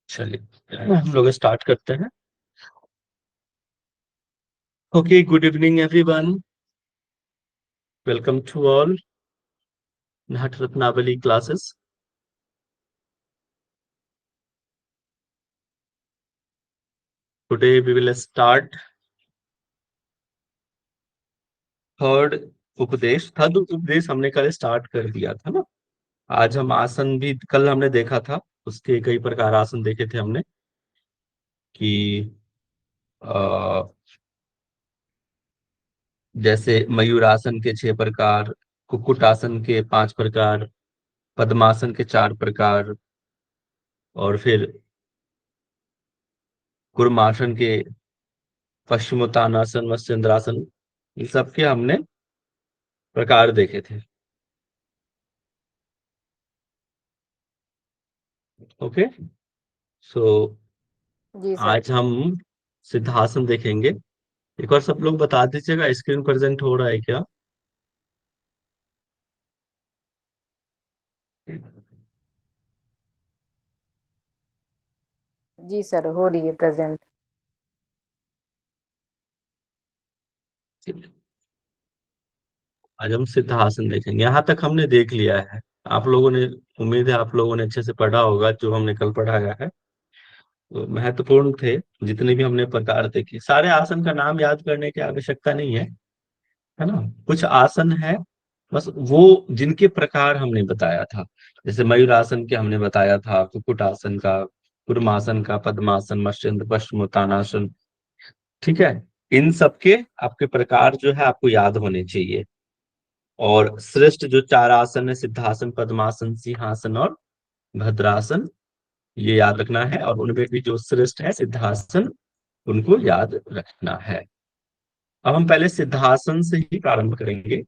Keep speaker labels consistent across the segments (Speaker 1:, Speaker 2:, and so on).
Speaker 1: चलिए हम लोग स्टार्ट करते हैं। Okay, good evening everyone. Welcome to all नहट Ratnavali classes. Today we will start third उपदेश। थर्ड उपदेश हमने कल स्टार्ट कर दिया था ना। आज हम आसन भी कल हमने देखा था, उसके कई प्रकार आसन देखे थे हमने कि अ, जैसे मयूरासन के 6 प्रकार, कुक्कुट आसन के 5 प्रकार, पद्मासन के 4 प्रकार, और फिर कुर्मासन के पश्चिमोत्तानासन, मत्स्येंद्रासन, इन सब के हमने प्रकार देखे थे। ओके, सो
Speaker 2: जी सर।
Speaker 1: आज हम सिद्धासन देखेंगे। एक बार सब लोग बता दीजिएगा, स्क्रीन प्रेजेंट हो रहा है क्या?
Speaker 2: जी सर, हो रही है प्रेजेंट।
Speaker 1: आज हम सिद्धासन देखेंगे। यहाँ तक हमने देख लिया है। आप लोगों ने, उम्मीद है आप लोगों ने अच्छे से पढ़ा होगा जो हमने कल पढ़ाया है। तो महत्वपूर्ण थे जितने भी हमने प्रकार देखे। सारे आसन का नाम याद करने की आवश्यकता नहीं है ना। कुछ आसन है बस वो जिनके प्रकार हमने बताया था। जैसे मयूरासन के हमने बताया था, कुक्कुट आसन का, कुर्मासन का, पद्मासन, मत्स्य पश्चिमोत्तानासन। ठीक है, इन सब के आपके प्रकार जो है आपको याद होने चाहिए। और श्रेष्ठ जो 4 आसन है, सिद्धासन, पद्मासन, सिंहासन और भद्रासन, ये याद रखना है। और उनमें भी जो श्रेष्ठ है सिद्धासन, उनको याद रखना है। अब हम पहले सिद्धासन से ही प्रारंभ करेंगे।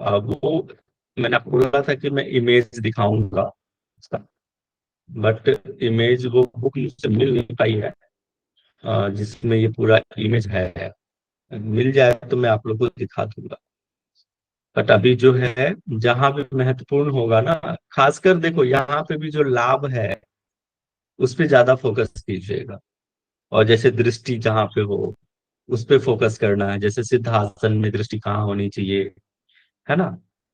Speaker 1: वो मैंने आपको बोला था कि मैं इमेज दिखाऊंगा उसका, बट इमेज वो बुक मुझसे मिल नहीं पाई है जिसमें ये पूरा इमेज है। मिल जाए तो मैं आप लोगों को दिखा दूंगा। बट अभी जो है, जहां भी महत्वपूर्ण होगा ना, खासकर देखो यहाँ पे भी जो लाभ है उस पे ज्यादा फोकस कीजिएगा। और जैसे दृष्टि जहाँ पे हो उस पे फोकस करना है। जैसे सिद्धासन में दृष्टि कहाँ होनी चाहिए, है ना,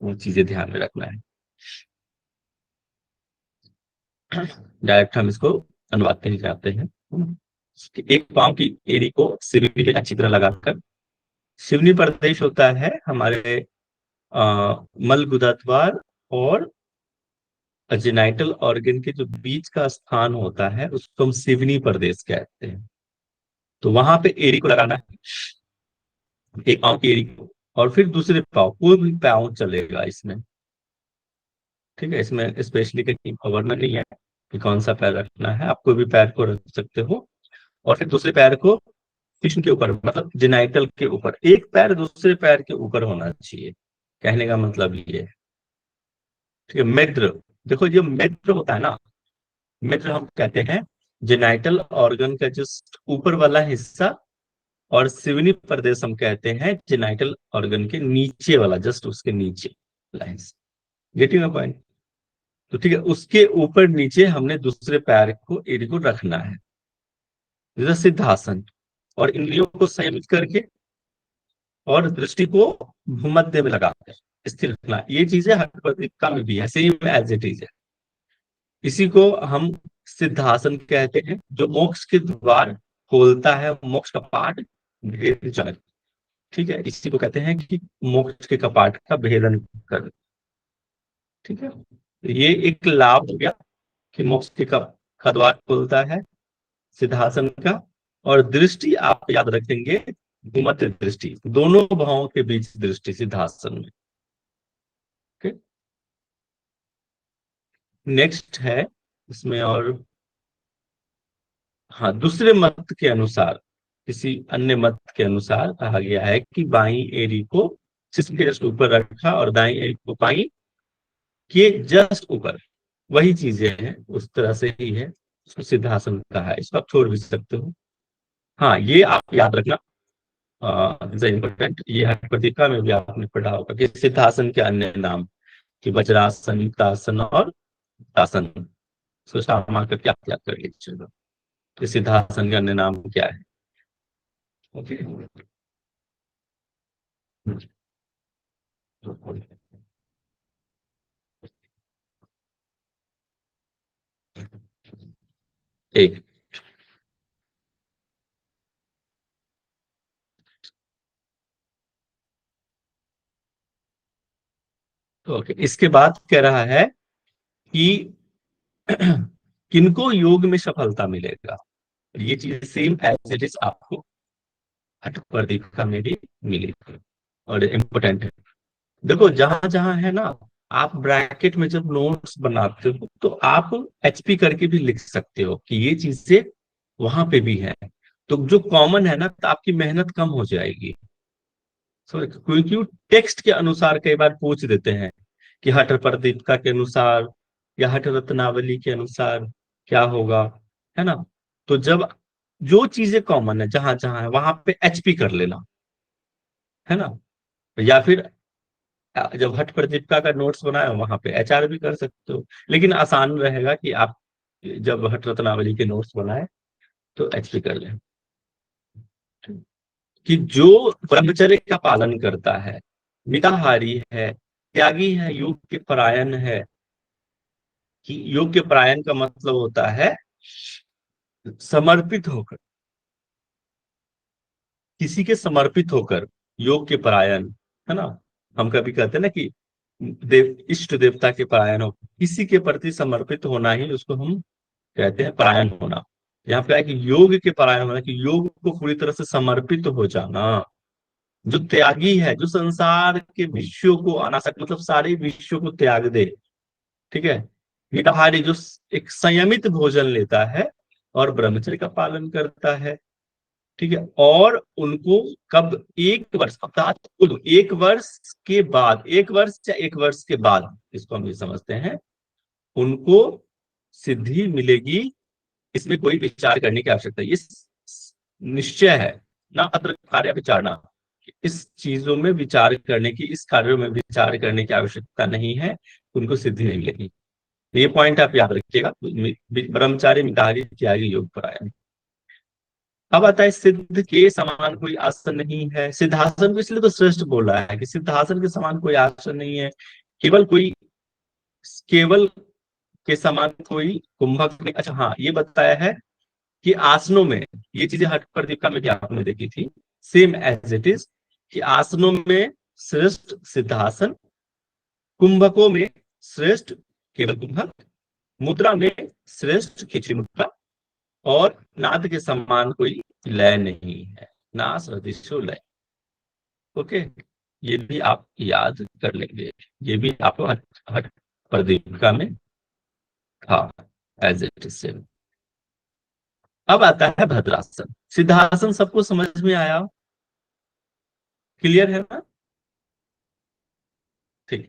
Speaker 1: वो चीजें ध्यान में रखना है। डायरेक्ट हम इसको अनुवाद पे ही जाते हैं। एक पांव की एड़ी को सिरनी पे अच्छी तरह लगाकर, शिवनी प्रदेश होता है हमारे मलगुदा द्वार और जेनाइटल ऑर्गन के जो बीच का स्थान होता है उसको हम सिवनी प्रदेश कहते हैं। तो वहां पे एड़ी को लगाना है, एक पांव की एड़ी को। और फिर दूसरे पांव, कोई भी पांव चलेगा इसमें। ठीक है, इसमें स्पेशली कहीं वर्णन नहीं है कि कौन सा पैर रखना है। आप कोई भी पैर को रख सकते हो। और फिर दूसरे पैर को कृष्ण के ऊपर, मतलब जेनाइटल के ऊपर। एक पैर दूसरे पैर के ऊपर होना चाहिए, कहने का मतलब ये है। ठीक है, मित्र, देखो ये मित्र होता है ना, मित्र हम कहते हैं जेनाइटल ऑर्गन का जस्ट ऊपर वाला हिस्सा। और सिवनी प्रदेश हम कहते हैं जेनाइटल ऑर्गन के नीचे वाला, जस्ट उसके नीचे वाला हिस्सा। Getting point? तो ठीक है, उसके ऊपर नीचे हमने दूसरे पैर को, एड़ी को रखना है। सिद्धासन। और इंद्रियों को संयमित करके और दृष्टि को भूमध्य में लगाकर स्थिर रखना। ये चीजें हर पत्रिका में भी है, सेम एज इट इज है। इसी को हम सिद्धासन कहते हैं, जो मोक्ष के द्वार खोलता है, मोक्ष का पाठ भेद जनक। ठीक है, इसी को कहते हैं कि मोक्ष के कपाट का भेदन कर। ठीक है, तो ये एक लाभ हो गया कि मोक्ष के का द्वार खुलता है सिद्धासन का। और दृष्टि आप याद रखेंगे, भूमध्य दृष्टि, दोनों भावों के बीच दृष्टि सिद्धासन में। ओके, नेक्स्ट है इसमें। और हाँ, दूसरे मत के अनुसार, किसी अन्य मत के अनुसार कहा गया है कि बाई एड़ी को सिर के जस्ट ऊपर रखा और दाई एड़ी को बाई के जस्ट ऊपर। वही चीजें हैं, उस तरह से ही है। उसको सिद्धासन कहा है, इसको आप छोड़ भी सकते हो। हाँ, ये आप याद रखना, इम्पोर्टेंट। ये हर पत्रिका में भी आपने पढ़ा होगा कि सिद्धासन के अन्य नाम कि वज्रासन, तासन और तासन। उसको स्टार मार्क करके आप याद कर लीजिएगा कि सिद्धासन का अन्य नाम क्या है। ओके। एक। ओके, इसके बाद कह रहा है कि किनको योग में सफलता मिलेगा। ये चीज सेम एज इट इज आपको हठ प्रदीपिका में भी मिली और इम्पोर्टेंट है। देखो जहां जहां है ना, आप ब्रैकेट में जब नोट्स बनाते हो तो आप एचपी करके भी लिख सकते हो कि ये चीजें वहां पे भी है। तो जो कॉमन है ना, तो आपकी मेहनत कम हो जाएगी। क्योंकि टेक्स्ट के अनुसार कई बार पूछ देते हैं कि हठ प्रदीपिका के अनुसार या हठ रत्नावली के अनुसार क्या होगा, है ना। तो जब जो चीजें कॉमन है जहां जहां है वहां पे एचपी कर लेना, है ना। या फिर जब हठ प्रदीपिका का नोट्स बनाए वहां पे एचआर भी कर सकते हो, लेकिन आसान रहेगा कि आप जब हठ रत्नावली के नोट्स बनाए तो एचपी कर लें। कि जो ब्रह्मचर्य का पालन करता है, मिताहारी है, त्यागी है, योग के परायण है। कि योग के परायण का मतलब होता है समर्पित होकर, किसी के समर्पित होकर योग के परायण, है ना। हम कभी कहते हैं ना कि इष्ट देवता के परायण हो, किसी के प्रति समर्पित होना ही उसको हम कहते हैं परायण होना। यहाँ पे है कि योग के परायण होना, कि योग को पूरी तरह से समर्पित हो जाना। जो त्यागी है, जो संसार के विषयों को अनासक्त, मतलब सारे विषयों को त्याग दे, ठीक है। मिताहारी जो एक संयमित भोजन लेता है और ब्रह्मचर्य का पालन करता है, ठीक है। और उनको कब, एक वर्ष, अर्थात खुद एक वर्ष के बाद, एक वर्ष या एक वर्ष के बाद, इसको हम ये समझते हैं, उनको सिद्धि मिलेगी। इसमें कोई विचार करने की आवश्यकता है, ये निश्चय है ना, अत्र कार्य विचारना। इस चीजों में विचार करने की, इस कार्यों में विचार करने की आवश्यकता नहीं है, उनको सिद्धि नहीं मिलेगी। ये पॉइंट आप याद रखिएगा। ब्रह्मचारी, मिताहारी, त्यागी, योग परायण। अब आता है सिद्ध के समान कोई आसन नहीं है। सिद्धासन को इसलिए तो श्रेष्ठ बोला है कि सिद्धासन के समान कोई आसन नहीं है। केवल कोई, केवल के समान कोई कुंभक नहीं। अच्छा हाँ, ये बताया है कि आसनों में, ये चीजें हठ प्रदीपिका में भी आपने देखी थी, सेम एज इट इज, कि आसनों में श्रेष्ठ सिद्धासन, कुंभकों में श्रेष्ठ केवल कुंभक, मुद्रा में श्रेष्ठ खिचड़ी मुद्रा, और नाद के समान कोई लय नहीं है, नास रदिशो लय। ओके, ये भी आप याद कर लेंगे। ये भी आपको हठ हठ प्रदीपिका में था एज इट इज सेम। अब आता है भद्रासन। सिद्धासन सबको समझ में आया, क्लियर है ना। ठीक।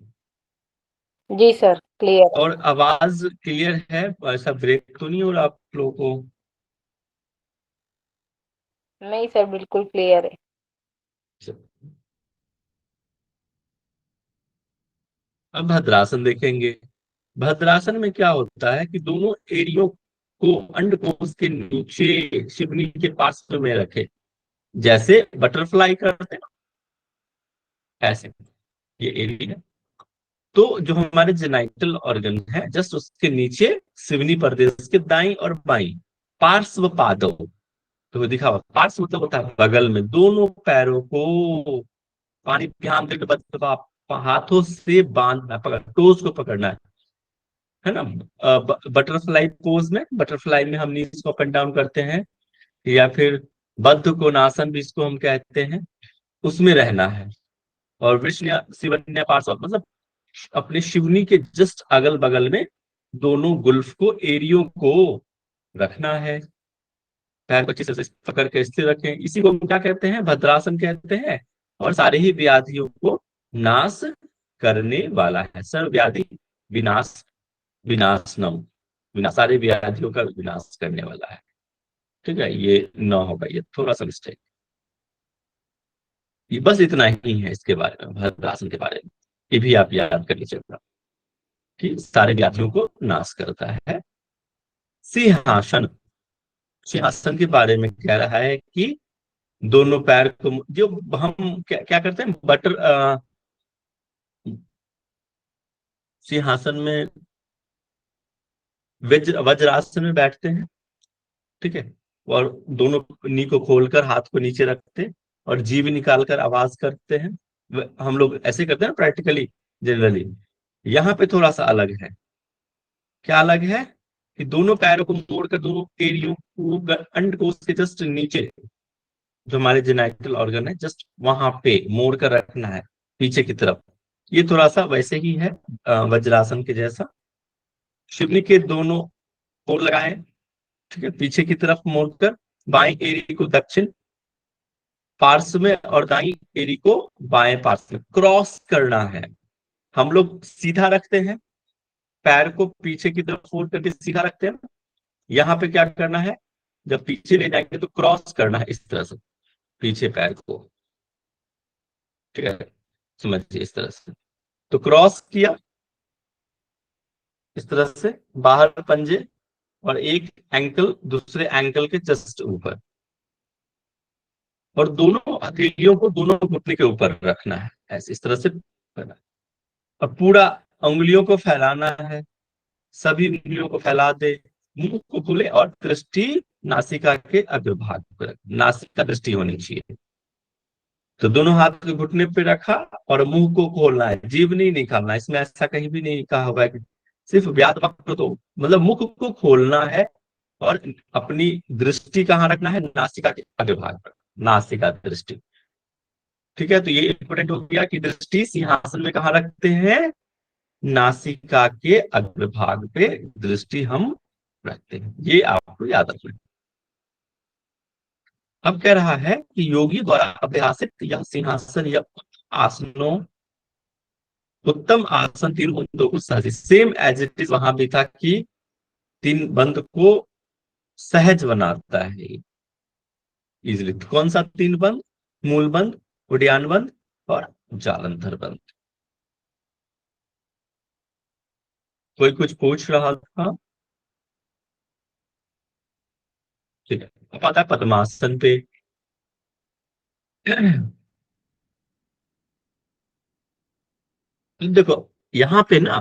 Speaker 2: जी सर, क्लियर है।
Speaker 1: और आवाज क्लियर है, ऐसा ब्रेक तो नहीं हो रहा आप लोगों को।
Speaker 2: नहीं सर, बिल्कुल क्लियर है।
Speaker 1: अब भद्रासन देखेंगे। भद्रासन में क्या होता है कि दोनों एड़ियों को अंडकोश के नीचे शिवनी के पास में रखे, जैसे बटरफ्लाई करते हैं ऐसे। ये एड़ी है। तो जो हमारे जेनाइटल ऑर्गन है, जस्ट उसके नीचे सिवनी प्रदेश के दाई और बाई पार्श्व पादों, तो दिखा हुआ पार्श्व मतलब होता है बगल में, दोनों पैरों को पानी ध्यान देकर हाथों से बांधना, पकड़, टोज को पकड़ना है ना। बटरफ्लाई पोज में, बटरफ्लाई में हम नीज को अप एंड डाउन करते हैं, या फिर बद्ध कोणासन भी इसको हम कहते हैं, उसमें रहना है। और वृष्ण शिवन्या पार्श्व मतलब अपने शिवनी के जस्ट अगल बगल में दोनों गुल्फ को, एरियो को रखना है। पैर को अच्छे से पकड़ के स्थिर रखें, इसी को हम क्या कहते हैं, भद्रासन कहते हैं। और सारे ही व्याधियों को नाश करने वाला है, सर्व व्याधि विनाश, विनाशनम, सारे व्याधियों का विनाश करने वाला है। ठीक है, ये न होगा, ये थोड़ा सा मिस्टेक। ये बस इतना ही है इसके बारे में, भद्रासन के बारे में। ये भी आप याद कर लीजिएगा कि सारे व्याधियों को नाश करता है। सिंहासन, सिंहासन के बारे में कह रहा है कि दोनों पैर को जो हम क्या क्या करते हैं, बटर सिंहासन में वज्रासन में बैठते हैं, ठीक है। और दोनों नी को खोलकर हाथ को नीचे रखते और जीभ निकालकर आवाज करते हैं। हम लोग ऐसे करते हैं प्रैक्टिकली, जनरली। यहाँ पे थोड़ा सा अलग है। क्या अलग है कि दोनों पैरों को मोड़कर दोनों एड़ियों को अंडकोश के जस्ट नीचे, जो हमारे जेनाइटल ऑर्गन है, जस्ट वहां पे मोड़ कर रखना है पीछे की तरफ। ये थोड़ा सा वैसे ही है, वज्रासन के जैसा। शिवनी के दोनों कोर लगाए, ठीक है, पीछे की तरफ मोड़कर बाएं एड़ी को दक्षिण पार्श्व में और दाई एड़ी को बाएं पार्श्व में क्रॉस करना है। हम लोग सीधा रखते हैं, पैर को पीछे की तरफ फोल्ड करके सीधा रखते हैं। यहाँ पे क्या करना है, जब पीछे ले जाएंगे तो क्रॉस करना है इस तरह से पीछे पैर को, ठीक है, समझिए इस तरह से। तो क्रॉस किया इस तरह से, बाहर पंजे और एक एंकल दूसरे एंकल के जस्ट ऊपर, और दोनों हथेलियों को दोनों घुटने के ऊपर रखना है, ऐसे इस तरह से करना है। और पूरा उंगलियों को फैलाना है, सभी उंगलियों को फैला दे, मुंह को खुले और दृष्टि नासिका के अग्रभाग पर, नासिका दृष्टि होनी चाहिए। तो दोनों हाथ के घुटने पे रखा और मुंह को खोलना है, जीभ नहीं निकालना। इसमें ऐसा कहीं भी नहीं कहा हुआ है कि सिर्फ व्याद वक्र, तो मतलब मुख को खोलना है और अपनी दृष्टि कहाँ रखना है, नासिका के अग्रभाग पर, नासिका दृष्टि। ठीक है, तो ये इंपॉर्टेंट हो गया कि दृष्टि सिंहासन में कहाँ रखते हैं, नासिका के अग्रभाग पे दृष्टि हम रखते हैं, ये आपको याद रखना है। अब कह रहा है कि योगी द्वारा अभ्यासित या सिंहासन या आसनों, उत्तम आसन तीन बंदों को सहज, सेम एज इट इज वहां भी था कि तीन बंद को सहज बनाता है इजिली। कौन सा तीन बंद, मूल बंद, उड्डयन बंद और जालंधर बंद। कोई कुछ पूछ रहा था, ठीक है। अब आता है पद्मासन पे। देखो यहाँ पे ना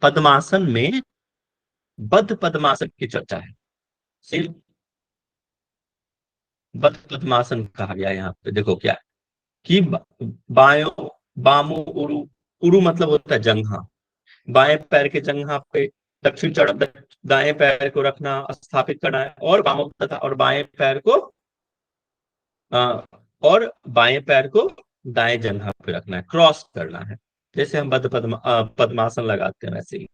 Speaker 1: पद्मासन में बद्ध पद्मासन की चर्चा है, सिर्फ बद्ध पद्मासन कहा गया यहाँ पे। देखो क्या है कि बायों बामो उरु, उरु मतलब होता है जंघा, बाएं पैर के जंघा पे दक्षिण चढ़ दाएं पैर को रखना, स्थापित करना है, और बामों तथा और बाएं पैर को आ, और बाएं पैर को दाएं जंघा पे रखना है, क्रॉस करना है, जैसे हम पद्मासन लगाते हैं वैसे ही।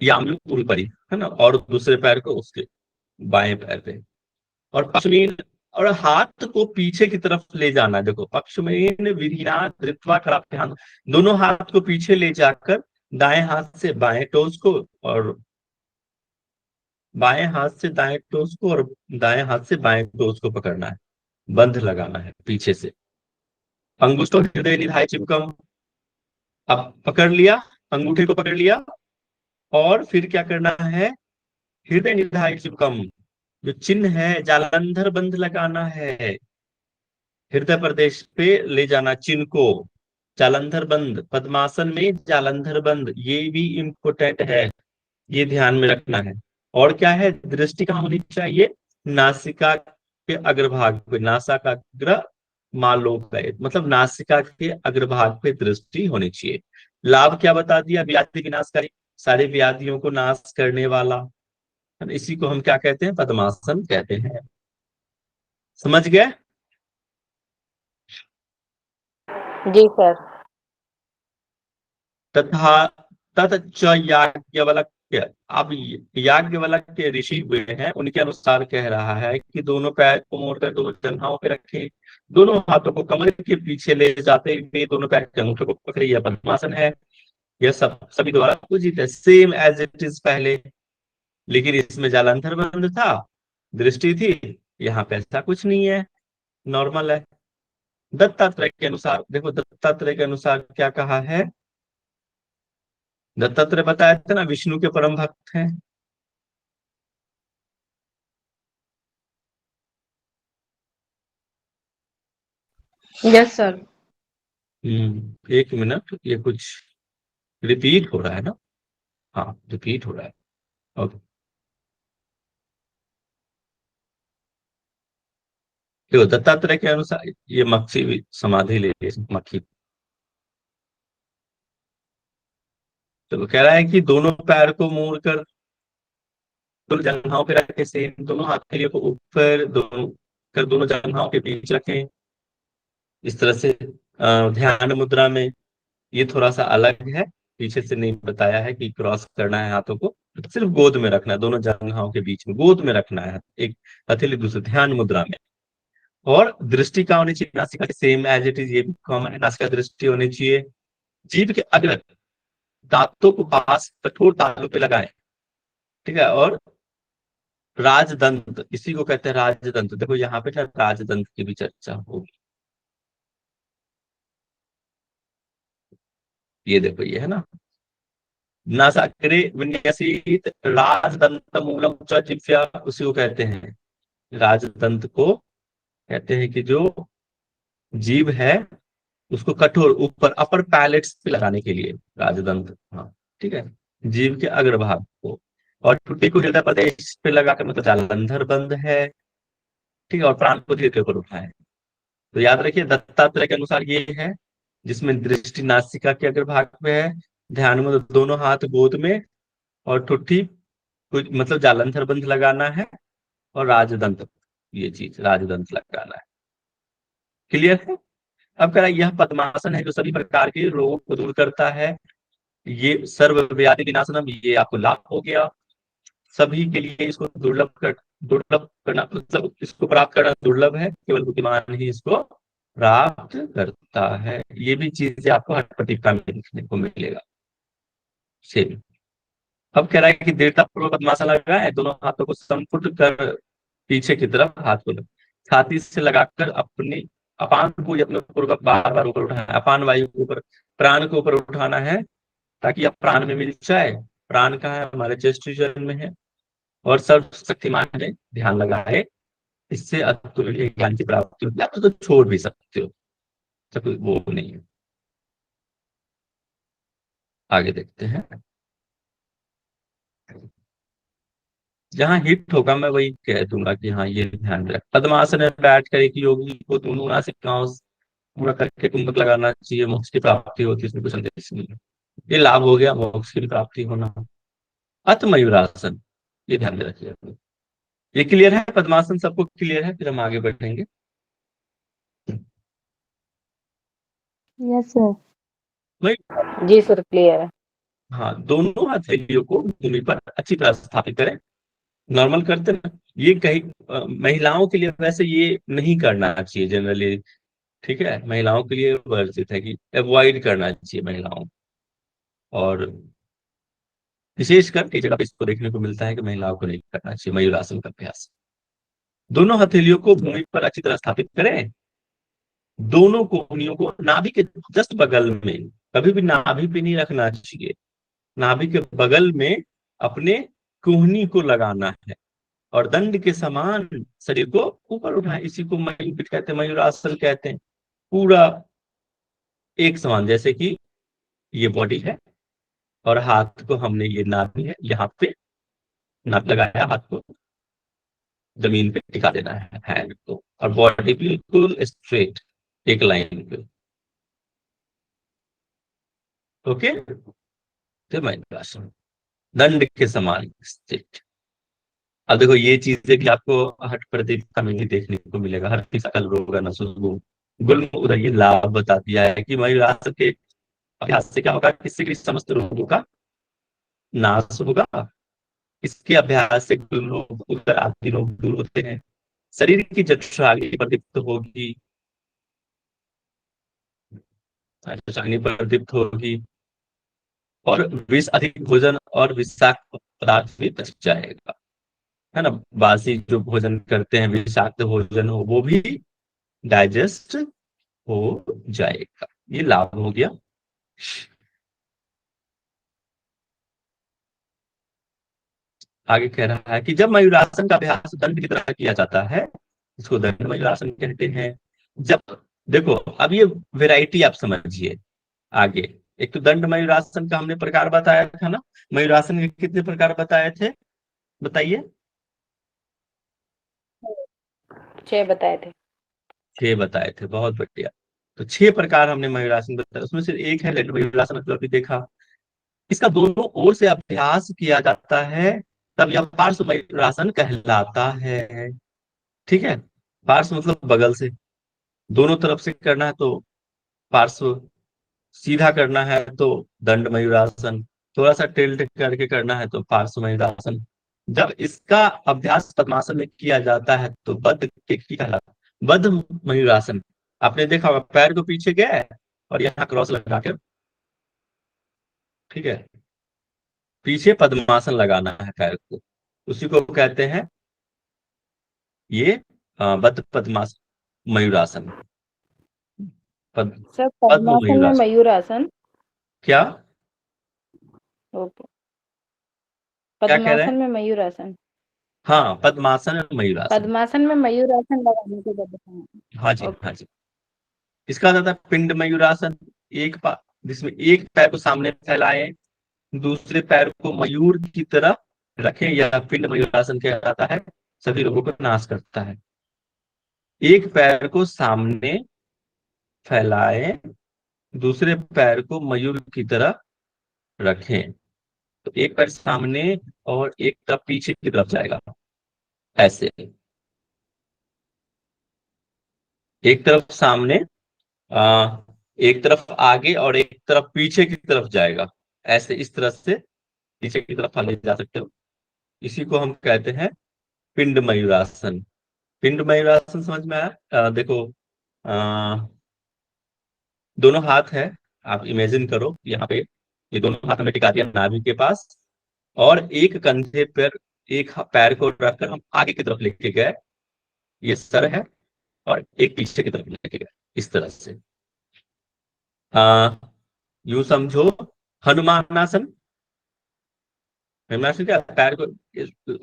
Speaker 1: या हम लोग पूरी परी है ना, और दूसरे पैर को उसके बाएं पैर पे, और पश्चिमी, और हाथ को पीछे की तरफ ले जाना है। देखो पश्चिमी विधिना धृत्वा कराभ्याम, दोनों हाथ को पीछे ले जाकर दाएं हाथ से बाएं टोस को और बाएं हाथ से दाएं टोस को और दाएं हाथ से बाएं टोस को पकड़ना है, बंध लगाना है पीछे से। अंगुष्ठ और हृदय निधाय चिपकम, अब पकड़ लिया, अंगूठे को पकड़ लिया, और फिर क्या करना है, हृदय निधाय चिपकम, जो चिन्ह है जालंधर बंध लगाना है, हृदय प्रदेश पे ले जाना चिन्ह को। जालंधर बंद पद्मासन में, जालंधर बंद ये भी इम्पोर्टेंट है, ये ध्यान में रखना है। और क्या है, दृष्टि कहाँ होनी चाहिए, नासिका के अग्रभाग पे, नासिकाग्र मालोक, मतलब नासिका के अग्रभाग पे दृष्टि होनी चाहिए। लाभ क्या बता दिया, व्याधि विनाशकारी, सारे व्याधियों को नाश करने वाला, इसी को हम क्या कहते हैं, पद्मासन कहते हैं। समझ गए।
Speaker 2: जी सर।
Speaker 1: तथा ततच याज्ञवल्क्य, अब याज्ञवल्क्य ऋषि हुए हैं, उनके अनुसार कह रहा है कि दोनों पैर को मोड़कर दोनों जंघाओं पे रखे, दोनों हाथों को कमर के पीछे ले जाते हुए दोनों पैर के अंगूठे को पकड़े, यह पद्मासन है। यह सब सभी द्वारा पूजित है, सेम एज इट इज पहले, लेकिन इसमें जालंधर बंद था, दृष्टि थी, यहाँ पे ऐसा कुछ नहीं है, नॉर्मल है। दत्तात्रेय के अनुसार, देखो दत्तात्रेय के अनुसार क्या कहा है, दत्तात्रेय बताया था ना विष्णु के परम भक्त हैं,
Speaker 2: यस सर।
Speaker 1: एक मिनट, ये कुछ रिपीट हो रहा है ना? हाँ, रिपीट हो रहा है। ओके। देखो, दत्तात्रेय के अनुसार ये मक्खी भी समाधि ले ली मक्खी। चलो, कह रहा है कि दोनों पैर को मोड़कर दोनों जंघाओं पे रखे, सेम दोनों हथेलियों को ऊपर, दोनों कर दोनों जंघाओं के बीच रखें इस तरह से। ध्यान मुद्रा में ये थोड़ा सा अलग है, पीछे से नहीं बताया है कि क्रॉस करना है हाथों को, सिर्फ गोद में रखना है, दोनों जंघाओं के बीच में गोद में रखना है, एक हथेली दूसरे, ध्यान मुद्रा में। और दृष्टि का होनी चाहिए नासिका के, सेम एज इट इज, ये भी कॉमन है, नासिका दृष्टि होनी चाहिए। जीभ के अग्र दांतों को पास कठोर तालू पे लगाएं, ठीक है। और राजदंत, इसी को कहते हैं राजदंत। देखो यहाँ पे ना राजदंत की भी चर्चा होगी। ये देखो, ये है ना, नासाग्रे विन्यसित राजदंत मूलम च जिह्वा, उसी को कहते हैं। राजदंत को कहते हैं कि जो जीभ है उसको कठोर ऊपर अपर पैलेट्स पे लगाने के लिए राजदंत, हाँ, ठीक है, जीभ के अग्रभाग को। और ठुड्डी को हृदय प्रदेश पे लगाकर, मतलब जालंधर बंद है, ठीक है, और प्राण को धीरे के ऊपर उठाए। तो याद रखिए, दत्तात्रेय के अनुसार ये है, जिसमें दृष्टि नासिका के अग्रभाग में है, ध्यान में दोनों हाथ गोद में, और ठुड्डी कुछ मतलब जालंधर बंद लगाना है, और राजदंत, ये चीज राजदंत लगाना है। क्लियर है? अब कह रहा है, यह पद्मासन है जो सभी प्रकार के रोगों को दूर करता है। ये सर्वव्याधि विनाशनम, ये आपको लाभ हो गया। सभी के लिए इसको दुर्लभ करना, मतलब इसको प्राप्त करना दुर्लभ है, केवल बुद्धिमान ही इसको प्राप्त करता है। ये भी चीजें आपको हर पट्टिका में देखने को मिलेगा सेम। अब कह रहा है कि दृढ़तापूर्वक पद्मासन लगाए, दोनों हाथों को संपुट कर पीछे की तरफ हाथ को छाती से लगाकर अपने अपान को अपने ऊपर बार बार ऊपर उठाना है, अपान वायु को ऊपर, प्राण को ऊपर उठाना है, ताकि अब प्राण में मिल जाए। प्राण कहाँ है? हमारे चेस्ट रीजन में है। और सर्वशक्तिमान में ध्यान लगाए, इससे अतुल्य ज्ञान की प्राप्ति होती है। आप तो छोड़ भी सकते हो, सब वो नहीं है। आगे देखते हैं। जहां हिट होगा मैं वही कह दूंगा कि हाँ, ये ध्यान रख। पद्मासन में बैठ कर एक योगी को दोनों नासिकाओं पूरा करके कुंभक लगाना चाहिए, मोक्ष की प्राप्ति होती है, इसमें कुछ संदेश नहीं है। ये लाभ हो गया, मोक्ष की प्राप्ति होना। अत मयूरासन, ये ध्यान में रखिए। ये क्लियर है? पद्मासन सबको क्लियर है? फिर हम आगे बढ़ेंगे।
Speaker 2: Yes sir.
Speaker 1: वही।
Speaker 2: जी सर, क्लियर है।
Speaker 1: हाँ, दोनों हथेलियों को भूमि पर अच्छी तरह स्थापित करें, नॉर्मल करते ना। ये कहीं महिलाओं के लिए वैसे ये नहीं करना चाहिए जनरली, ठीक है, महिलाओं के लिए वर्जित है कि अवॉइड करना चाहिए महिलाओं। और विशेषकर कई जगह पे इसको देखने को मिलता है कि महिलाओं को नहीं करना चाहिए मयूरासन का अभ्यास। दोनों हथेलियों को भूमि पर अच्छी तरह स्थापित करें, दोनों कोहनियों को नाभि के जस्ट बगल में, कभी भी नाभि पे नहीं रखना चाहिए, नाभि के बगल में अपने कोहनी को लगाना है, और दंड के समान शरीर को ऊपर उठाए। इसी को मयूर कहते हैं, मयूरासन कहते हैं। पूरा एक समान, जैसे कि ये बॉडी है, और हाथ को हमने, ये नाभि है, यहाँ पे नाभि लगाया, हाथ को जमीन पे टिका देना है, हैंड को, और बॉडी बिल्कुल स्ट्रेट एक लाइन पे। ओके, तो मयूरासन दंड के समान स्थित। अब देखो, ये चीजें भी आपको हठ प्रदीप का में भी देखने को मिलेगा। हर सकल रोग न सुगुम गुल्म उदय, ये लाभ बता दिया है कि मयूरासन के अभ्यास से क्या होगा, किसी भी समस्त रोगों का नाश होगा। इसके अभ्यास से गुल्म रोग, उदर आदि रोग दूर होते हैं। शरीर की जठराग्नि प्रदीप्त होगी, जठराग्नि प्रदीप्त होगी, और विष अधिक भोजन और विषाक्त पदार्थ भी बच जाएगा, है ना। बासी जो भोजन करते हैं, विषाक्त भोजन हो, वो भी डाइजेस्ट हो जाएगा। ये लाभ हो गया। आगे कह रहा है कि जब मयूरासन का अभ्यास दंड की तरह किया जाता है, इसको दंड मयूरासन कहते हैं। जब देखो अब ये वैरायटी आप समझिए आगे। एक तो दंड मयूरासन का हमने प्रकार बताया था ना। मयूरासन के कितने प्रकार बताए थे, बताइए।
Speaker 2: 6 बताए थे।
Speaker 1: 6 बताए थे, बहुत बढ़िया। तो 6 प्रकार हमने मयूरासन बताया, उसमें से एक है दंड मयूरासन, मतलब अभी देखा। इसका दोनों ओर से अभ्यास किया जाता है, तब यह पार्श्व मयूरासन कहलाता है। ठीक है। पार्श्व मतलब बगल से, दोनों तरफ से करना है तो पार्श्व, सीधा करना है तो दंड मयूरासन, थोड़ा सा टिल्ट करके करना है तो पार्श्व मयूरासन। जब इसका अभ्यास पद्मासन में किया जाता है तो बद्ध की कहलाता है, बद्ध मयूरासन। आपने देखा होगा पैर को पीछे गया है और यहाँ क्रॉस लगा कर, ठीक है, पीछे पद्मासन लगाना है पैर को, उसी को कहते हैं ये बद्ध पद्मासन मयूरासन। पद,
Speaker 2: सर
Speaker 1: पद्म
Speaker 2: पद्मासन में
Speaker 1: मयूरासन।
Speaker 2: मयूर आसन।
Speaker 1: क्या
Speaker 2: ओके।
Speaker 1: क्या कह रहे
Speaker 2: पद्मासन
Speaker 1: हैं?
Speaker 2: में मयूर आसन।
Speaker 1: हाँ, पद्मासन और मयूरासन।
Speaker 2: पद्मासन में मयूर आसन लगाने के बाद बताना।
Speaker 1: हाँ जी, हाँ
Speaker 2: ओके।
Speaker 1: जी। इसका आता है पिंड मयूरासन। एक पा जिसमें एक पैर को सामने फैलाएं, दूसरे पैर को मयूर की तरह रखें, यह पिंड मयूरासन कहलाता है, सभी रोगों को नाश करता है। एक पैर को सामने फैलाएं, दूसरे पैर को मयूर की तरह रखें, तो एक पैर सामने और एक तरफ पीछे की तरफ जाएगा, ऐसे। एक तरफ सामने, आ, एक तरफ आगे और एक तरफ पीछे की तरफ जाएगा, ऐसे इस तरह से पीछे की तरफ ले जा सकते हो। इसी को हम कहते हैं पिंड मयूरासन। पिंड मयूरासन समझ में आया? देखो, आ, दोनों हाथ है, आप इमेजिन करो यहाँ पे, ये दोनों हाथ हमें टिका दिया नाभि के पास, और एक कंधे पर एक पैर को रखकर हम आगे की तरफ लेके गए, ये सर है, और एक पीछे की तरफ लेके गए, इस तरह से। आ, यूं समझो, हनुमानासन। हनुमानासन क्या, पैर को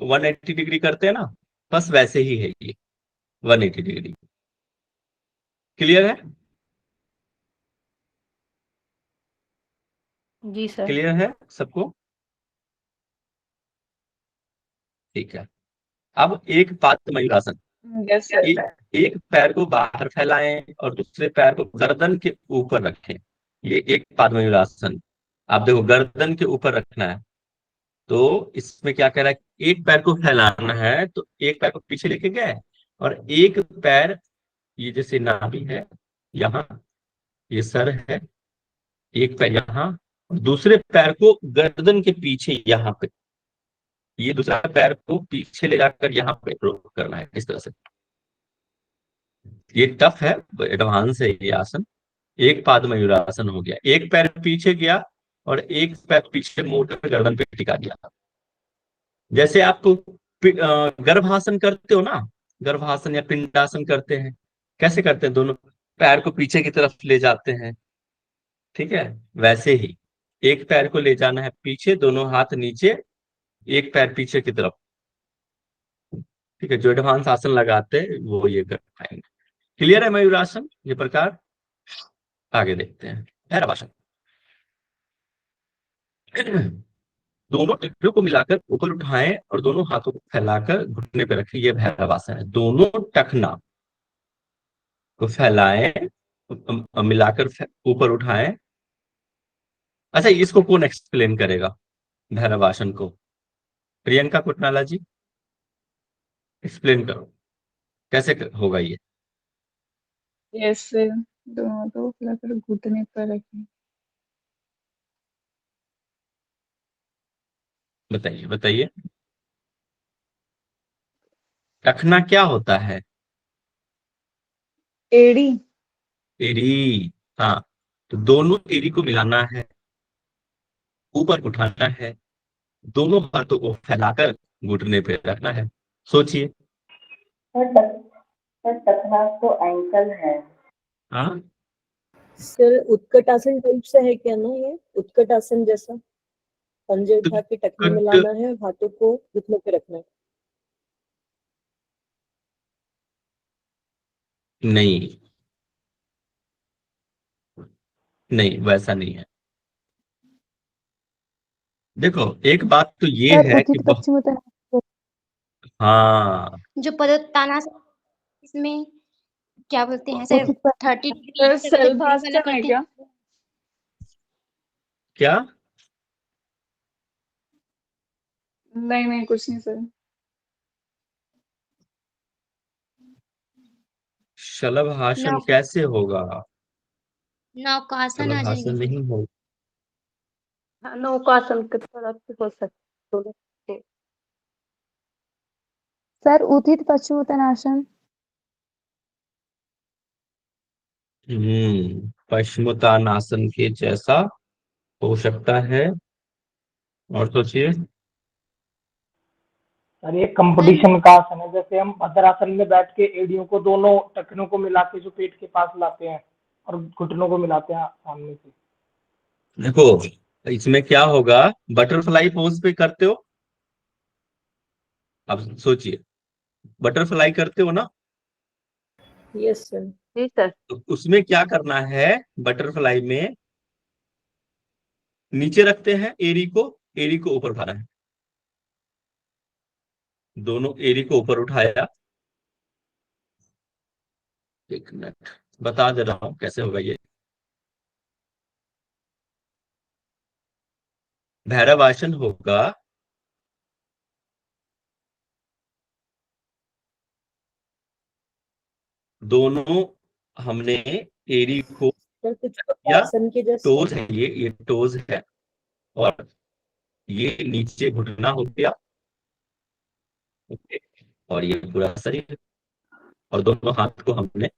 Speaker 1: 180 डिग्री करते हैं ना, बस वैसे ही है ये, 180 डिग्री। क्लियर है?
Speaker 2: जी सर।
Speaker 1: क्लियर है सबको? ठीक है। अब एक पाद मयूरासन।
Speaker 2: Yes sir.
Speaker 1: एक पैर को बाहर फैलाएं और दूसरे पैर को गर्दन के ऊपर रखें, ये एक पाद मयूरासन। आप देखो गर्दन के ऊपर रखना है, तो इसमें क्या कह रहा है, एक पैर को फैलाना है तो एक पैर को पीछे लेके गए, और एक पैर, ये जैसे नाभि है यहाँ, ये सर है, एक पैर यहाँ, और दूसरे पैर को गर्दन के पीछे यहाँ पे, ये दूसरा पैर को पीछे ले जाकर यहाँ पे रोक करना है, इस तरह से। ये टफ है, एडवांस है ये आसन। एक पाद मयूरासन हो गया, एक पैर पीछे गया और एक पैर पीछे मोड़ कर गर्दन पे टिका दिया। जैसे आप गर्भासन करते हो ना, गर्भासन या पिंडासन करते हैं, कैसे करते हैं, दोनों पैर को पीछे की तरफ ले जाते हैं, ठीक है, वैसे ही एक पैर को ले जाना है पीछे, दोनों हाथ नीचे, एक पैर पीछे की तरफ। ठीक है, जो एडवांस आसन लगाते हैं वो ये कर पाएंगे। क्लियर है मयूरासन ये प्रकार? आगे देखते हैं भैरवासन। दोनों टिकड़ों को मिलाकर ऊपर उठाएं और दोनों हाथों को फैलाकर घुटने पर रखें, यह भैरवासन है। दोनों टखना को फैलाएं, मिलाकर ऊपर उठाएं। अच्छा, इसको कौन एक्सप्लेन करेगा, भैरवासन को? प्रियंका कुटनाला जी, एक्सप्लेन करो, कैसे होगा ये?
Speaker 3: Yes sir. दोनों तो फैलाकर घुटने पर रखें।
Speaker 1: बताइए बताइए, टखना क्या होता है?
Speaker 3: एड़ी।
Speaker 1: एड़ी। हाँ, तो दोनों एड़ी को मिलाना है, ऊपर उठाना है, दोनों हाथों को फैलाकर घुटने पे रखना है। सोचिए।
Speaker 4: सर टकना तो एंकल है।
Speaker 1: हाँ,
Speaker 5: सर उत्कट आसन टाइप से है क्या ना, ये उत्कट आसन जैसा? पंजे उठा के टखने में
Speaker 1: कट
Speaker 5: लाना है और हाथों को घुटनों पे रखना है।
Speaker 1: नहीं, नहीं, वैसा नहीं है। देखो, एक बात तो ये
Speaker 2: सर
Speaker 1: है कि
Speaker 2: उचित पश्चिमोत्तानासन।
Speaker 1: हाँ,
Speaker 6: जो पदोत्तानासन, इसमें क्या बोलते हैं सर,
Speaker 2: उचित
Speaker 6: 30 डिग्री
Speaker 3: सर
Speaker 6: इस तरह से घुटने वाला
Speaker 3: शल्भासन है
Speaker 6: करते
Speaker 3: क्या?
Speaker 6: हैं।
Speaker 1: क्या?
Speaker 3: नहीं नहीं, कुछ नहीं सर।
Speaker 1: शलभासन
Speaker 6: नौ
Speaker 1: कैसे होगा?
Speaker 6: नौकासन आ
Speaker 1: शलभासन
Speaker 6: जाएगा सर।
Speaker 1: नहीं होगा।
Speaker 2: हाँ, नौकासन की तरफ से हो सकते हैं। सर उचित पश्चिमोत्तानासन।
Speaker 1: पश्चिमोत्तानासन के जैसा हो सकता है। और सोचिए।
Speaker 7: सर ये
Speaker 6: सर
Speaker 7: कंपटीशन का आसन है, जैसे हम भद्रासन में बैठ के एड़ियों को दोनों टखनों को मिला के जो पेट के पास लाते हैं और घुटनों को मिलाते हैं सामने से।
Speaker 1: देखो, इसमें क्या होगा, बटरफ्लाई पोज पे करते हो। अब सोचिए, बटरफ्लाई करते हो ना,
Speaker 5: यस सर।
Speaker 2: जी सर।
Speaker 1: तो उसमें क्या करना है, बटरफ्लाई में नीचे रखते हैं एड़ी को, एड़ी को ऊपर उठाना है। दोनों एड़ी को ऊपर उठाया। एक मिनट, बता दे रहा हूं कैसे होगा ये। भैरवासन होगा। दोनों हमने एड़ी को
Speaker 5: सर कुछ
Speaker 1: या
Speaker 5: आसन के जैसे।
Speaker 1: टोज है, ये टोज है, और ये नीचे घुटना हो गया। ओके, और ये पूरा शरीर, और दोनों हाथ को हमने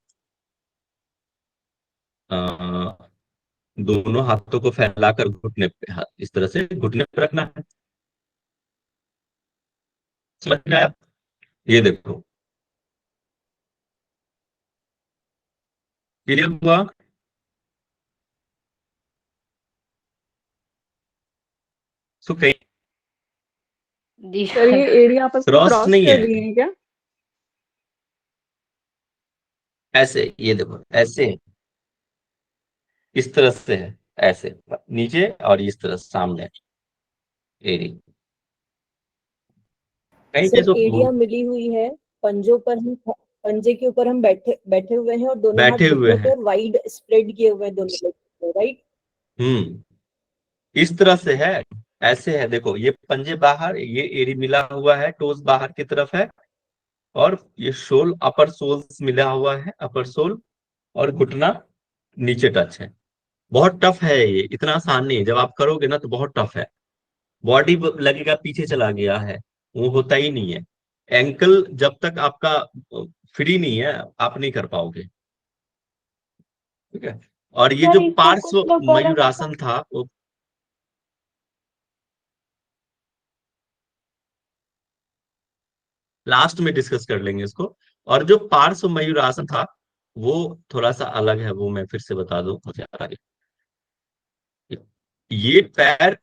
Speaker 1: अ, दोनों हाथों को फैलाकर घुटने पे, हाथ इस तरह से घुटने पे रखना है। समझ में आया? ये देखो, क्लियर हुआ? सो कहीं
Speaker 2: जी
Speaker 3: सर ये एड़ी आपस में
Speaker 1: क्रॉस
Speaker 3: क्रॉस
Speaker 1: नहीं
Speaker 3: कर
Speaker 1: है।
Speaker 3: रही है क्या?
Speaker 1: ऐसे, ये देखो, ऐसे इस तरह से है, ऐसे नीचे और इस तरह सामने एड़ी, कहीं पे
Speaker 5: सर
Speaker 1: तो
Speaker 5: एड़ियां मिली हुई है, पंजों पर हम, पंजे के ऊपर हम बैठे बैठे हुए हैं और दोनों हाथ
Speaker 1: बैठे हुए
Speaker 5: घुटनों पे
Speaker 1: हैं।
Speaker 5: और वाइड स्प्रेड किए हुए हैं दोनों लेग, राइट।
Speaker 1: हम्म इस तरह से है, ऐसे है। देखो, ये पंजे बाहर, ये एड़ी मिला हुआ है, टोज बाहर की तरफ है, और ये शोल, अपर सोल्स मिला हुआ है, अपर सोल, और घुटना नीचे टच है। बहुत टफ है ये, इतना आसान नहीं है। जब आप करोगे ना तो बहुत टफ है। बॉडी लगेगा पीछे चला गया है, वो होता ही नहीं है। एंकल जब तक आपका फ्री नहीं है, आप नहीं कर पाओगे। ठीक है। और ये
Speaker 2: सर
Speaker 1: जो
Speaker 2: इसको कुछ
Speaker 1: पार्श्व
Speaker 2: लोग बोलेंगे सर।
Speaker 1: मयूरासन था, वो लास्ट में डिस्कस कर लेंगे इसको। और जो पार्श्व मयूरासन था, वो थोड़ा सा अलग है, वो मैं फिर से बता दूं, मुझे याद आ गया। ये पैर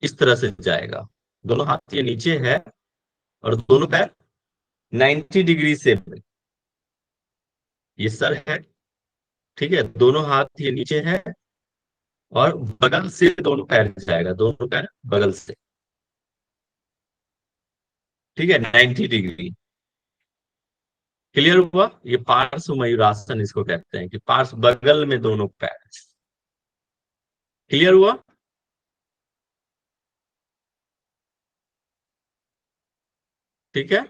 Speaker 1: इस तरह से जाएगा, दोनों हाथ ये नीचे है, और दोनों पैर 90 डिग्री से, ये सर है, ठीक है, दोनों हाथ ये नीचे है, और बगल से दोनों पैर जाएगा, दोनों पैर बगल से। ठीक है, 90 डिग्री। क्लियर हुआ? ये पार्श्व मयूरासन इसको कहते हैं, कि पार्श्व बगल में दोनों पैर। क्लियर हुआ? ठीक है,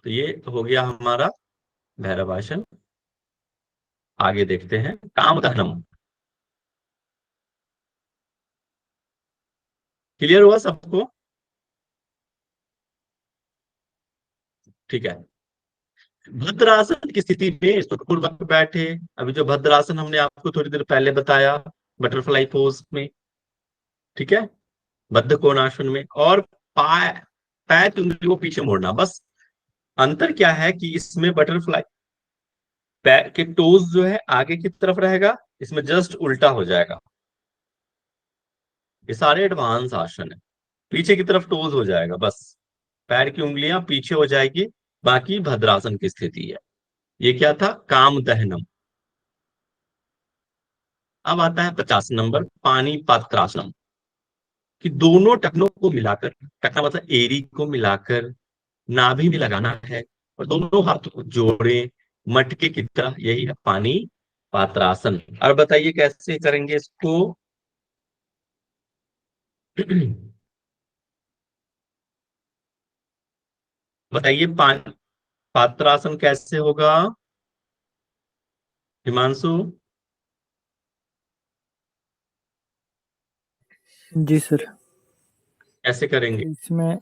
Speaker 1: तो ये हो गया हमारा भैरवासन। आगे देखते हैं कामदहनम। क्लियर हुआ सबको? ठीक है। भद्रासन की स्थिति में सुखपूर्वक बैठे। अभी जो भद्रासन हमने आपको थोड़ी देर पहले बताया, बटरफ्लाई पोज में, ठीक है, बद्ध कोणासन में, और पाय, पैर की उंगली को पीछे मोड़ना, बस। अंतर क्या है कि इसमें बटरफ्लाई पैर के टोज जो है आगे की तरफ रहेगा, इसमें जस्ट उल्टा हो जाएगा। ये सारे एडवांस आसन है, पीछे की तरफ टोज हो जाएगा बस, पैर की उंगलियां पीछे हो जाएगी। बाकी भद्रासन की स्थिति है। ये क्या था? काम दहनम। अब आता है 50 नंबर पानी पात्रासन, कि दोनों टखनों को मिलाकर, टखना मतलब एरी को मिलाकर नाभि में लगाना है और दोनों हाथों को जोड़े मटके की तरह, यही है पानी पात्रासन। और बताइए कैसे करेंगे इसको? बताइए पात्रासन कैसे होगा हिमांशु?
Speaker 8: जी सर।
Speaker 1: कैसे करेंगे?
Speaker 8: इसमें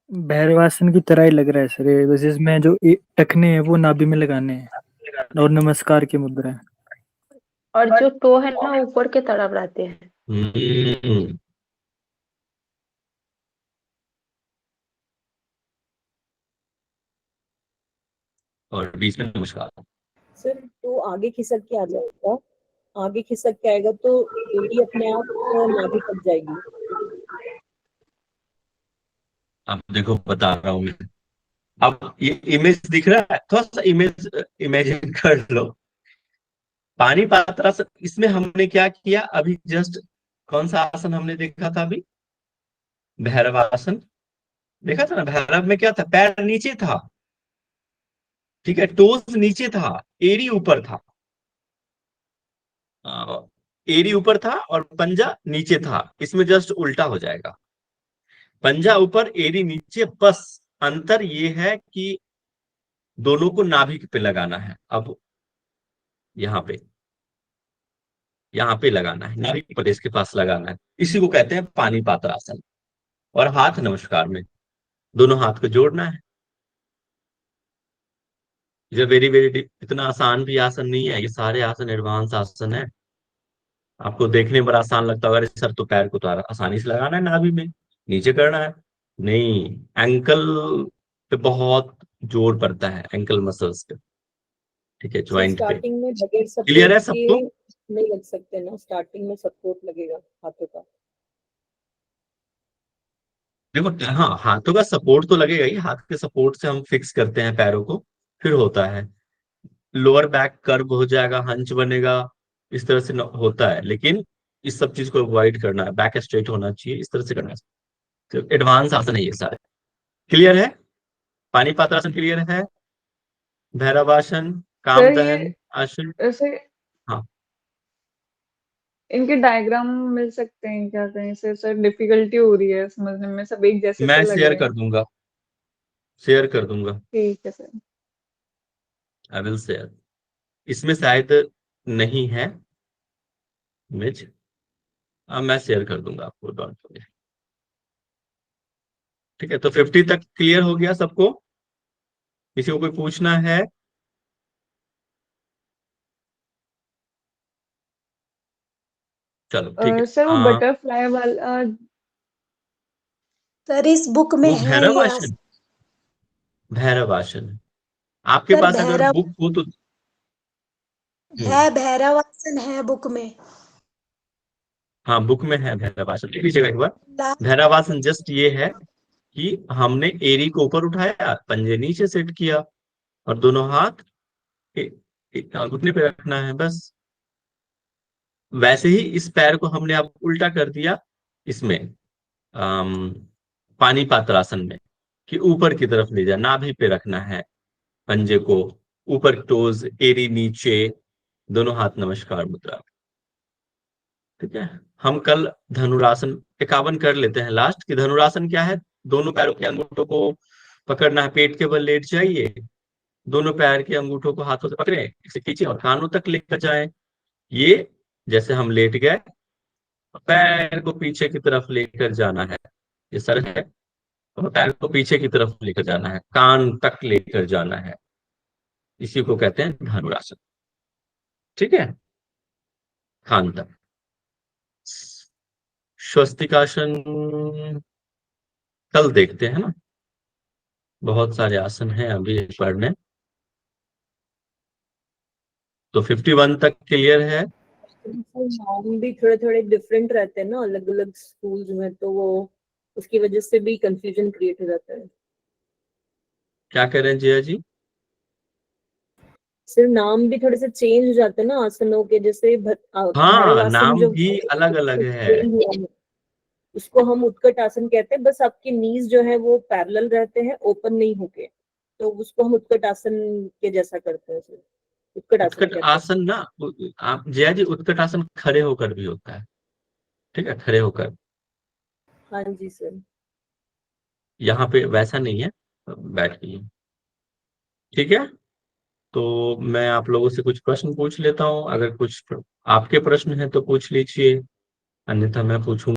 Speaker 8: भैरवासन की तरह ही लग रहा है सर ये, बस इसमें जो टखने हैं वो नाभि में लगाने हैं और नमस्कार की मुद्रा है।
Speaker 2: और जो टो है ना ऊपर के तरफ रहते हैं।
Speaker 1: हम्म, और बीच में नमस्कार।
Speaker 5: सर तो आगे खिसक के आ जाएगा, आगे खिसक के आएगा तो एडी अपने आप नाभि तक जाएगी।
Speaker 1: अब देखो बता रहा हूं मैं, अब ये इमेज दिख रहा है, थोड़ा सा इमेज इमेजिन कर लो। पानी पात्रासन, इसमें हमने क्या किया अभी जस्ट, कौन सा आसन हमने देखा था अभी? भैरवासन देखा था ना। भैरव में क्या था, पैर नीचे था, ठीक है, टोस नीचे था, एड़ी ऊपर था। एड़ी ऊपर था और पंजा नीचे था। इसमें जस्ट उल्टा हो जाएगा, पंजा ऊपर एड़ी नीचे, बस अंतर ये है कि दोनों को नाभि पे लगाना है। अब यहाँ पे लगाना है, नाभि प्रदेश के पास लगाना है, इसी को कहते हैं पानी पात्रासन। और हाथ नमस्कार में, दोनों हाथ को जोड़ना है। ये वेरी वेरी, इतना आसान भी आसन नहीं है, ये सारे आसन एडवांस आसन है। आपको देखने में बड़ा आसान लगता होगा, अरे सर तो पैर को तो आसानी से लगाना है नाभि में, नीचे करना है। नहीं, एंकल पे बहुत जोर पड़ता है, एंकल मसल्स पे, ठीक है,
Speaker 5: सर
Speaker 1: ज्वाइंट पे।
Speaker 5: स्टार्टिंग में बगैर
Speaker 1: क्लियर है
Speaker 5: सपोर्ट के
Speaker 1: सबको?
Speaker 5: नहीं लग सकते ना, स्टार्टिंग में सपोर्ट लगेगा हाथों का।
Speaker 1: देखो, हाँ हाथों का सपोर्ट तो लगेगा ही, हाथ के सपोर्ट से हम फिक्स करते हैं पैरों को, फिर होता है लोअर बैक कर्व हो जाएगा, हंच बनेगा, इस तरह से होता है। लेकिन इस सब चीज को अवॉइड करना है, बैक स्ट्रेट होना चाहिए, इस तरह से करना है। तो एडवांस आसन है ये सारे। क्लियर है? पानी पात्रासन क्लियर है? भैरवासन, काम
Speaker 3: सर ये
Speaker 1: दहन आसन।
Speaker 3: ऐसे
Speaker 1: हाँ,
Speaker 3: इनके डायग्राम मिल सकते हैं क्या कहीं से? सर डिफिकल्टी हो रही है समझने में, सब एक जैसे
Speaker 1: मैं
Speaker 3: से लग
Speaker 1: शेयर
Speaker 3: रहे
Speaker 1: कर
Speaker 3: हैं।
Speaker 1: दूंगा, शेयर कर दूंगा,
Speaker 3: ठीक है सर।
Speaker 1: I will share. इसमें शायद नहीं है इमेज, अब मैं शेयर कर दूंगा आपको, डोंट वरी। ठीक है, तो 50 तक क्लियर हो गया सबको? किसी को कोई पूछना है? चलो ठीक है।
Speaker 3: सर वो बटरफ्लाई वाला
Speaker 6: सर इस बुक में
Speaker 1: वो
Speaker 6: है
Speaker 1: भैरव
Speaker 6: ये
Speaker 1: आसन, भैरव आसन है। आपके
Speaker 6: सर
Speaker 1: पास अगर
Speaker 6: भैरव
Speaker 1: बुक हो तो
Speaker 6: है, भैरव आसन है बुक में।
Speaker 1: हाँ बुक में है भैरव आसन, लिख लीजिएगा एक बार।
Speaker 6: लास्ट
Speaker 1: भैरव आसन जस्ट ये है कि हमने एरी को ऊपर उठाया, पंजे नीचे सेट किया और दोनों हाथ घुटने पे रखना है, बस। वैसे ही इस पैर को हमने अब उल्टा कर दिया इसमें, पानी पात्रासन में, कि ऊपर की तरफ ले जा, नाभि पे रखना है पंजे को, ऊपर टोज, एरी नीचे, दोनों हाथ नमस्कार मुद्रा। ठीक है, हम कल धनुरासन 51 कर लेते हैं लास्ट, कि धनुरासन क्या है? दोनों पैरों के अंगूठों को पकड़ना है, पेट के बल लेट जाइए, दोनों पैर के अंगूठों को हाथों से पकड़े, इसे खींचे और कानों तक लेकर जाएं। ये जैसे हम लेट गए, पैर को पीछे की तरफ लेकर जाना है, ये सर है, और पैर को पीछे की तरफ लेकर जाना है, कान तक लेकर जाना है, इसी को कहते हैं धनुरासन। ठीक है, कान तक। स्वस्तिकासन कल देखते हैं ना, बहुत सारे आसन हैं अभी पढ़ने। तो 51 तक क्लियर है?
Speaker 5: नाम भी थोड़े थोड़े डिफरेंट रहते हैं ना अलग अलग स्कूल्स में, तो वो उसकी वजह से भी कंफ्यूजन क्रिएट हो जाता है।
Speaker 1: क्या कह रहे हैं जिया जी?
Speaker 5: सिर्फ नाम भी थोड़े से चेंज हो जाते हैं ना आसनों के, जैसे
Speaker 1: हाँ,
Speaker 5: भैरव आसन
Speaker 1: नाम
Speaker 5: जो
Speaker 1: भी अलग अलग है।
Speaker 5: change हुआ है, उसको हम उत्कट आसन कहते हैं। बस आपकी नीज जो है वो पैरेलल रहते हैं, ओपन नहीं होके, तो उसको हम उत्कट आसन के जैसा करते हैं सिर्फ। उत्कट आसन
Speaker 1: उत्कट
Speaker 5: कहते हैं।
Speaker 1: आसन ना, आप जया जी, उत्कट आसन खड़े होकर भी होता है, ठीक है, खड़े होकर।
Speaker 5: हाँ जी सर।
Speaker 1: यहाँ पे वैसा नहीं है, बैठ के ही। ठीक है, तो मैं आप लोगों से कुछ प्रश्न पूछ लेता हूँ, अगर कुछ आपके प्रश्न है तो पूछ लीजिए, अन्यथा मैं पूछूंगा।